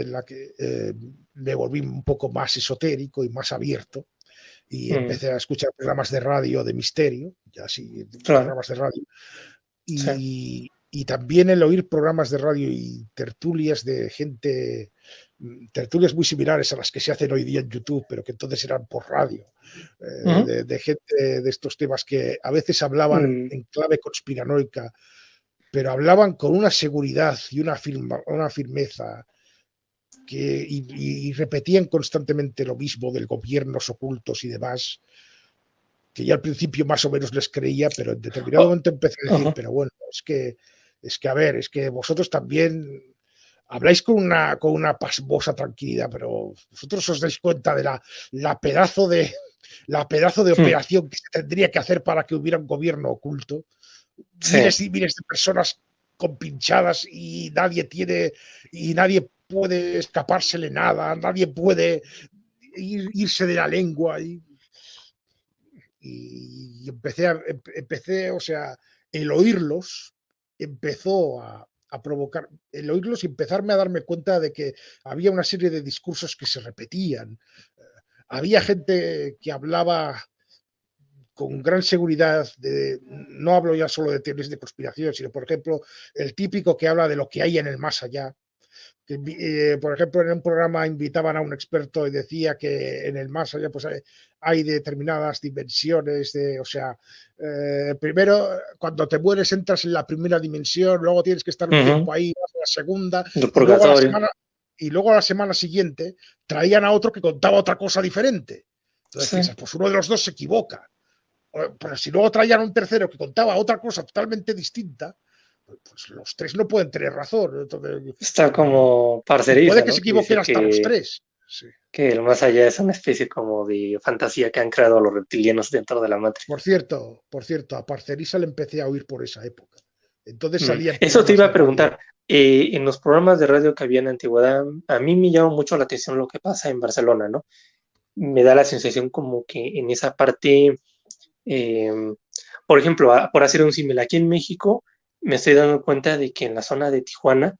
en la que me volví un poco más esotérico y más abierto y empecé a escuchar programas de radio de misterio, ya sí, programas de radio. Y también el oír programas de radio y tertulias de gente, tertulias muy similares a las que se hacen hoy día en YouTube, pero que entonces eran por radio, de gente de estos temas que a veces hablaban en clave conspiranoica, pero hablaban con una seguridad y una firmeza y repetían constantemente lo mismo del gobiernos ocultos y demás, que ya al principio más o menos les creía, pero en determinado momento empecé a decir, pero bueno, es que a ver, es que vosotros también habláis con una pasmosa tranquilidad, pero vosotros os dais cuenta de la pedazo de operación que se tendría que hacer para que hubiera un gobierno oculto. Miles y miles de personas compinchadas y nadie puede escapársele nada, nadie puede irse de la lengua y empecé, o sea, el oírlos empezó a provocar, el oírlos y empezarme a darme cuenta de que había una serie de discursos que se repetían. Había gente que hablaba con gran seguridad, no hablo ya solo de teorías de conspiración, sino, por ejemplo, el típico que habla de lo que hay en el más allá. Por ejemplo, en un programa invitaban a un experto y decía que en el más allá pues hay determinadas dimensiones, o sea, primero cuando te mueres entras en la primera dimensión, luego tienes que estar un tiempo ahí, en la segunda, y luego a la semana siguiente traían a otro que contaba otra cosa diferente. Entonces piensas, pues uno de los dos se equivoca. Pero si luego traían un tercero que contaba otra cosa totalmente distinta, pues los tres no pueden tener razón. Entonces, está como parcerista, puede que ¿no? se equivoquen hasta los tres. Sí. Que el más allá es una especie como de fantasía que han creado los reptilianos dentro de la Matrix. Por cierto, a Parcerisa le empecé a oír por esa época. Entonces salía. Eso te iba a preguntar. En los programas de radio que había en la antigüedad, a mí me llama mucho la atención lo que pasa en Barcelona, ¿no? Me da la sensación como que en esa parte, por ejemplo, por hacer un símil, aquí en México me estoy dando cuenta de que en la zona de Tijuana,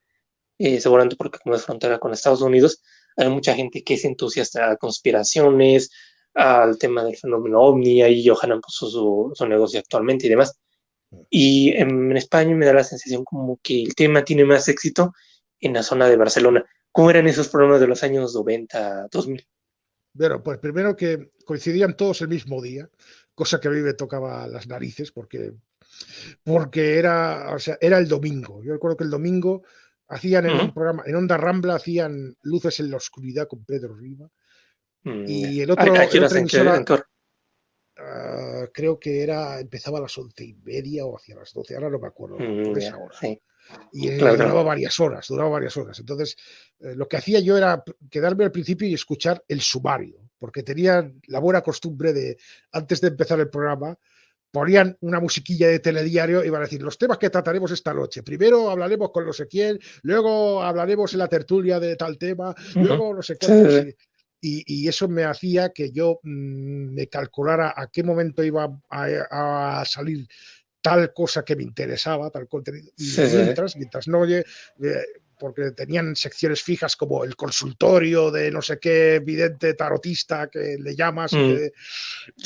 seguramente porque como es frontera con Estados Unidos, hay mucha gente que es entusiasta a conspiraciones, al tema del fenómeno ovni, ahí Johanan puso su negocio actualmente y demás. Y en España me da la sensación como que el tema tiene más éxito en la zona de Barcelona. ¿Cómo eran esos programas de los años 90, 2000? Bueno, pues primero que coincidían todos el mismo día, cosa que a mí me tocaba las narices porque era, o sea, era el domingo. Yo recuerdo que el domingo hacían en un programa, en Onda Rambla, hacían Luces en la Oscuridad con Pedro Riva. Y el otro, ¿A qué horas? ¿En qué hora? Creo que empezaba a las 11:30 o hacia las 12, ahora no me acuerdo, por esa hora. Sí. Y claro. duraba varias horas. Entonces, lo que hacía yo era quedarme al principio y escuchar el sumario, porque tenía la buena costumbre de, antes de empezar el programa, ponían una musiquilla de telediario y iban a decir los temas que trataremos esta noche. Primero hablaremos con no sé quién, luego hablaremos en la tertulia de tal tema, luego no sé cuántos. Sí. Y eso me hacía que yo me calculara a qué momento iba a salir tal cosa que me interesaba, tal contenido. Y mientras no oye, porque tenían secciones fijas como el consultorio de no sé qué vidente tarotista que le llamas y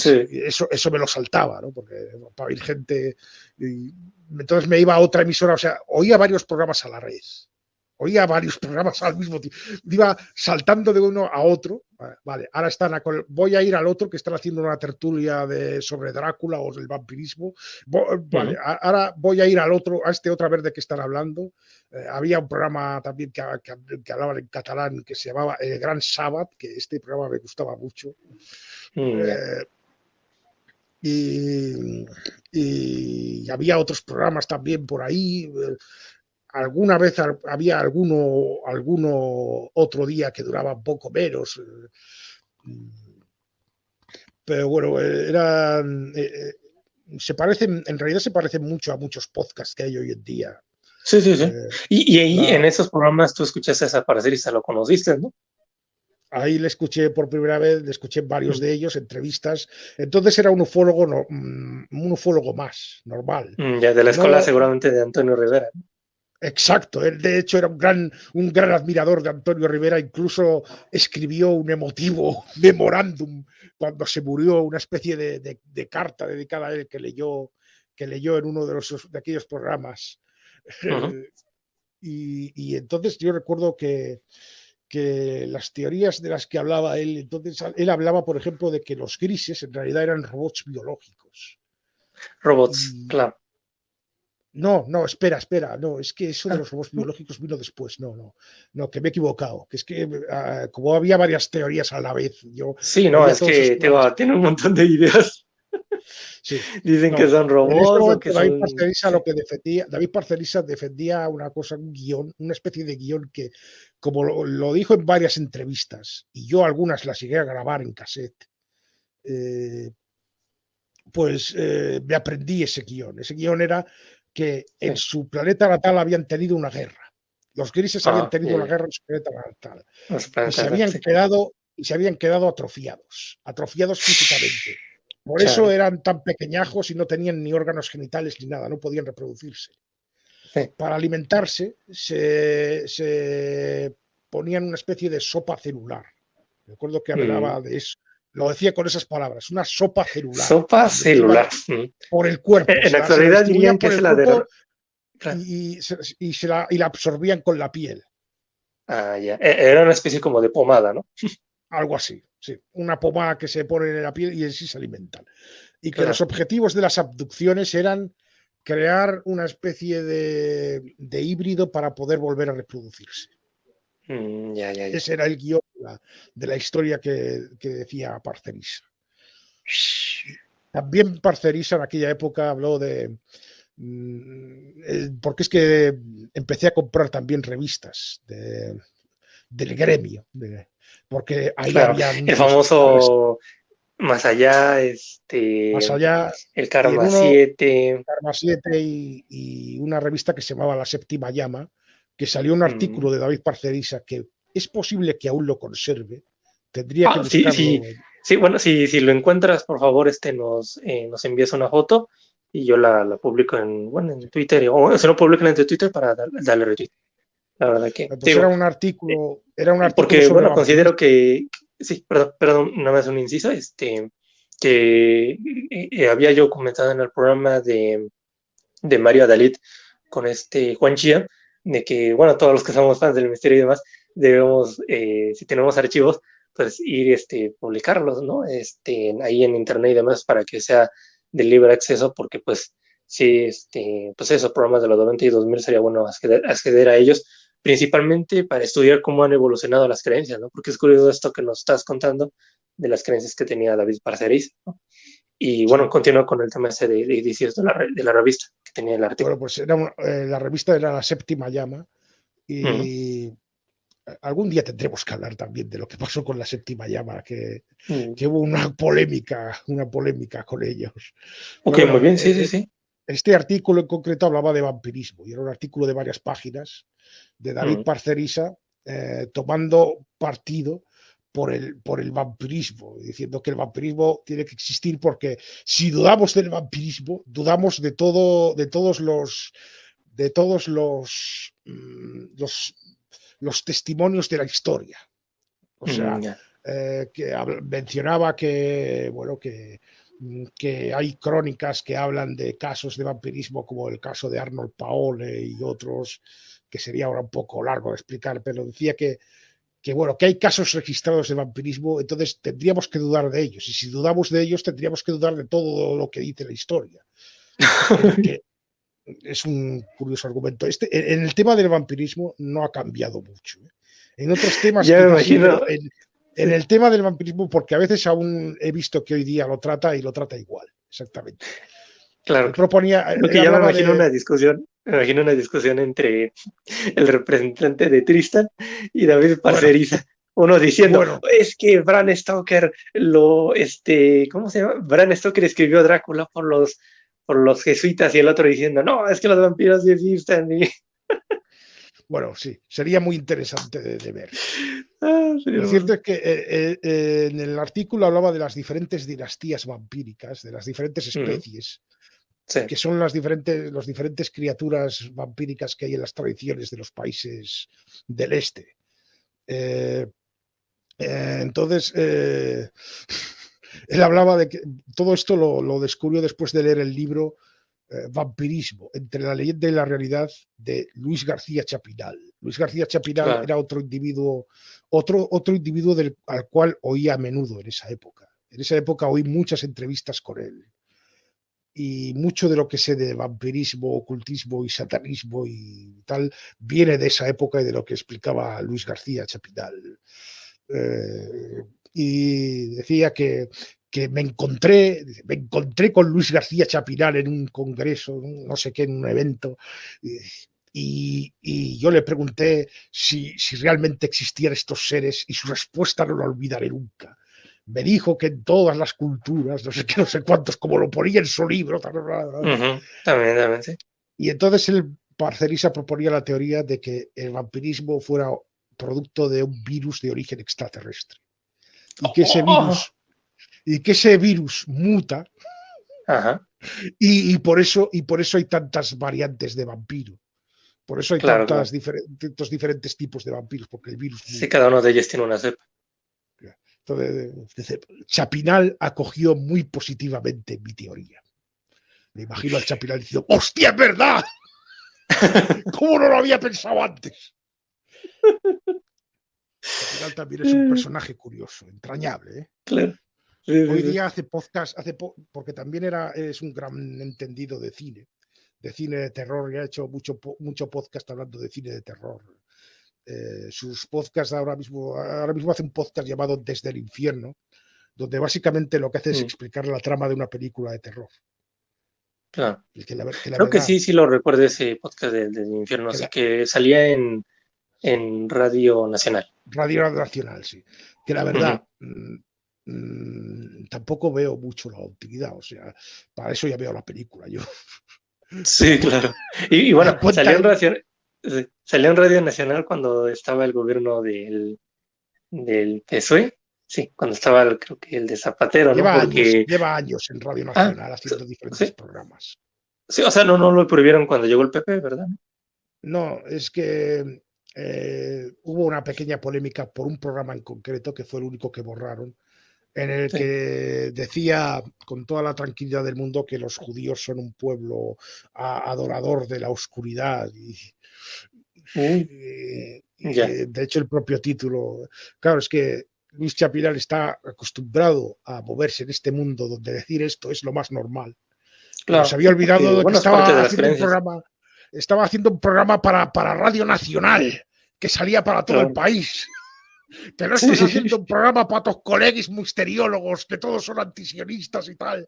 que eso me lo saltaba, ¿no? Porque para oír gente entonces me iba a otra emisora, o sea, oía varios programas a la red. Oía varios programas al mismo tiempo. Iba saltando de uno a otro. Vale, ahora voy a ir al otro que están haciendo una tertulia sobre Drácula o el vampirismo. Vale, ahora voy a ir al otro, a este otra vez de que están hablando. Había un programa también que hablaban en catalán que se llamaba El Gran Sábado, que este programa me gustaba mucho. Y había otros programas también por ahí. Alguna vez había alguno otro día que duraba un poco menos. Pero bueno, en realidad se parecen mucho a muchos podcasts que hay hoy en día. Sí. Y ahí en esos programas tú escuchaste desaparecer y se lo conociste, ¿no? Ahí le escuché por primera vez, le escuché varios de ellos, entrevistas. Entonces era un ufólogo más, normal. Ya de la escuela seguramente de Antonio Rivera. Exacto, él de hecho era un gran admirador de Antonio Rivera, incluso escribió un emotivo memorándum cuando se murió, una especie de carta dedicada a él que leyó en uno de aquellos programas. Ujú. Y entonces yo recuerdo que las teorías de las que hablaba él, entonces él hablaba, por ejemplo, de que los grises en realidad eran robots biológicos. Robots, Y, claro. no, no, espera, no, es que eso de Ah, los robots biológicos vino después, no, que me he equivocado, que es que como había varias teorías a la vez, yo sí, no, veía es todos esos que programas, tiene un montón de ideas. sí, Dicen que no, son en este robots o momento que son... Sí. David Parcerisa defendía una cosa, un guión, una especie de guión que, como lo dijo en varias entrevistas, y yo algunas las llegué a grabar en cassette, eh, pues me aprendí ese guión. Ese guión era que en Sí. su planeta natal habían tenido una guerra. Los grises habían Ah, tenido ya, una ya. guerra en su planeta natal Los y planetas, sí. se habían quedado atrofiados físicamente. Por eso Chale. eran tan pequeñajos y no tenían ni órganos genitales ni nada, no podían reproducirse. Sí. Para alimentarse se ponían una especie de sopa celular. Recuerdo que Mm, hablaba de eso. Lo decía con esas palabras, una sopa celular, sopa donde iba celular. Mm. por el cuerpo, En la se la actualidad distribuían dirían que por es el la de... cuerpo Claro. y la absorbían con la piel, Ah, ya. Era una especie como de pomada, ¿no? algo así, sí, una pomada que se pone en la piel y en sí se alimentan. Y que los Claro. objetivos de las abducciones eran crear una especie de híbrido para poder volver a reproducirse. Ya, ya, ya. Ese era el guión de la historia que decía Parcerisa. Y también Parcerisa en aquella época habló de, porque es que empecé a comprar también revistas del gremio, porque ahí Claro. había El anuncios totales famoso Más allá, más allá, el y en Karma uno, 7. Karma 7 y una revista que se llamaba La Séptima Llama, que salió un mm, artículo de David Parcerisa que es posible que aún lo conserve, tendría que Ah, sí, sí, buscarlo. sí, bueno, si lo encuentras, por favor, nos envías una foto y yo la publico bueno, en Twitter, o si no, publican en Twitter para darle retweet. La verdad que, Pues digo, era un artículo porque, sobre bueno, considero vampirismo. sí, perdón, nada más un inciso, que había yo comentado en el programa de Mario Dalit con Juan Chia, de que, bueno, todos los que somos fans del misterio y demás, debemos, si tenemos archivos, pues ir publicarlos, ¿no? Ahí en internet y demás para que sea de libre acceso, porque pues sí, pues esos programas de los 90 y 2000 sería bueno acceder a ellos, principalmente para estudiar cómo han evolucionado las creencias, ¿no? Porque es curioso esto que nos estás contando de las creencias que tenía David Parceris, ¿no? Y bueno, Sí. continúa con el tema ese de edicios de la revista que tenía el artículo. Bueno, pues la revista era La Séptima Llama Mm, y algún día tendremos que hablar también de lo que pasó con La Séptima Llama, mm. que hubo una polémica con ellos. Ok, Pero muy bueno, bien, sí, sí, sí. este artículo en concreto hablaba de vampirismo y era un artículo de varias páginas de David Mm, Parcerisa tomando partido por el vampirismo, diciendo que el vampirismo tiene que existir porque si dudamos del vampirismo, dudamos de todos los testimonios de la historia. O sea, ya. que mencionaba que, bueno, que hay crónicas que hablan de casos de vampirismo como el caso de Arnold Paole y otros, que sería ahora un poco largo de explicar, pero decía bueno, que hay casos registrados de vampirismo, entonces tendríamos que dudar de ellos. Y si dudamos de ellos, tendríamos que dudar de todo lo que dice la historia. Que es un curioso argumento. En el tema del vampirismo no ha cambiado mucho. En otros temas Ya me quizás sí, imagino. pero en Sí. el tema del vampirismo, porque a veces aún he visto que hoy día lo trata y lo trata igual, exactamente. Claro, Él proponía, lo él que ya me hablaba imagino de, una discusión. Me imagino una discusión entre el representante de Tristan y David bueno, Parceriza. Uno diciendo, bueno, es que Bram Stoker ¿cómo se llama? Bram Stoker escribió Drácula por los jesuitas y el otro diciendo, no, es que los vampiros sí existen. bueno, sí, sería muy interesante de ver. Sería Lo cierto es que en el artículo hablaba de las diferentes dinastías vampíricas, de las diferentes Ujú. especies, Sí. que son las diferentes criaturas vampíricas que hay en las tradiciones de los países del este. Entonces, él hablaba de que todo esto lo descubrió después de leer el libro Vampirismo, entre la leyenda y la realidad, de Luis García Chapinal. Luis García Chapinal Claro. era otro individuo al cual oía a menudo en esa época. En esa época oí muchas entrevistas con él. Y mucho de lo que sé de vampirismo, ocultismo y satanismo y tal viene de esa época y de lo que explicaba Luis García Chapinal. Y decía que me encontré con Luis García Chapinal en un congreso, no sé qué, en un evento, y yo le pregunté si realmente existían estos seres, y su respuesta no la olvidaré nunca. Me dijo que en todas las culturas, no sé qué, no sé cuántos, como lo ponía en su libro. También, sí. Y entonces el Parcerisa proponía la teoría de que el vampirismo fuera producto de un virus de origen extraterrestre. Y que ese virus muta. Ajá. Y por eso hay tantas variantes de vampiro. Por eso hay Claro. diferentes tipos de vampiros, porque el virus Sí, muta. cada uno de ellos tiene una cepa. Entonces, Chapinal acogió muy positivamente mi teoría. Me imagino al Chapinal diciendo: ¡hostia, es verdad! ¿Cómo no lo había pensado antes? Chapinal también es un personaje curioso, entrañable, ¿eh? Claro. Sí, Hoy sí. día hace podcast, porque también es un gran entendido de cine de terror, y ha hecho mucho podcast hablando de cine de terror. Sus podcasts ahora mismo hace un podcast llamado Desde el Infierno, donde básicamente lo que hace es explicar la trama de una película de terror. Claro. Que la Creo que verdad, sí lo recuerdo, ese podcast del infierno, que así la, que salía en sí, Radio Nacional. Radio Nacional, sí. Que la Ujú. verdad, tampoco veo mucho la utilidad. O sea, para eso ya veo la película. Yo Sí, claro. Y me bueno, cuenta el, salió en Radio Nacional cuando estaba el gobierno del PSOE. Sí, cuando estaba creo que el de Zapatero, ¿no? Porque, lleva años en Radio ah, Nacional haciendo diferentes sí, programas. sí, o sea, no lo prohibieron cuando llegó el PP, ¿verdad? No, es que hubo una pequeña polémica por un programa en concreto, que fue el único que borraron, en el Sí. que decía con toda la tranquilidad del mundo que los judíos son un pueblo adorador de la oscuridad. Uy, ya, De hecho, el propio título, claro, es que Luis Chapinal está acostumbrado a moverse en este mundo donde decir esto es lo más normal, pero se claro, había sí, porque, olvidado de que bueno, es parte estaba de las haciendo un creencias. programa, para Radio Nacional, que salía para todo el Claro. país. Que no Sí, estás haciendo un programa para tus colegas misteriólogos, que todos son antisionistas y tal.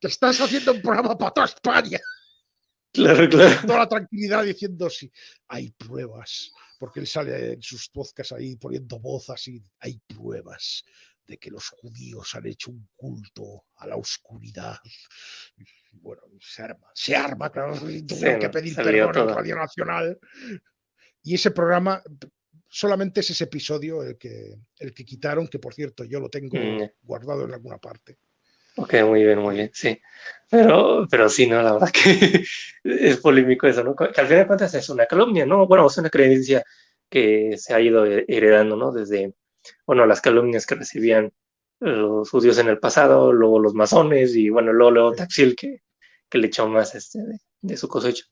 Que estás haciendo un programa para toda España. claro, Y con claro. toda la tranquilidad diciendo: sí, hay pruebas. Porque él sale en sus podcasts ahí poniendo voz así: hay pruebas de que los judíos han hecho un culto a la oscuridad. Y bueno, se arma, claro, Sí, tuvieron que no, pedir salió perdón en todo. Radio Nacional. Y ese programa, solamente es ese episodio el que quitaron, que por cierto yo lo tengo Mm, guardado en alguna parte. ok, muy Y, bien, sí. Pero sí, no, la verdad que es polémico eso, ¿no? Que al final de cuentas es una calumnia, ¿no? Bueno, es una creencia que se ha ido heredando, ¿no? Desde, bueno, las calumnias que recibían los judíos en el pasado, luego los masones y, bueno, luego Taxil que le echó más de su cosecha.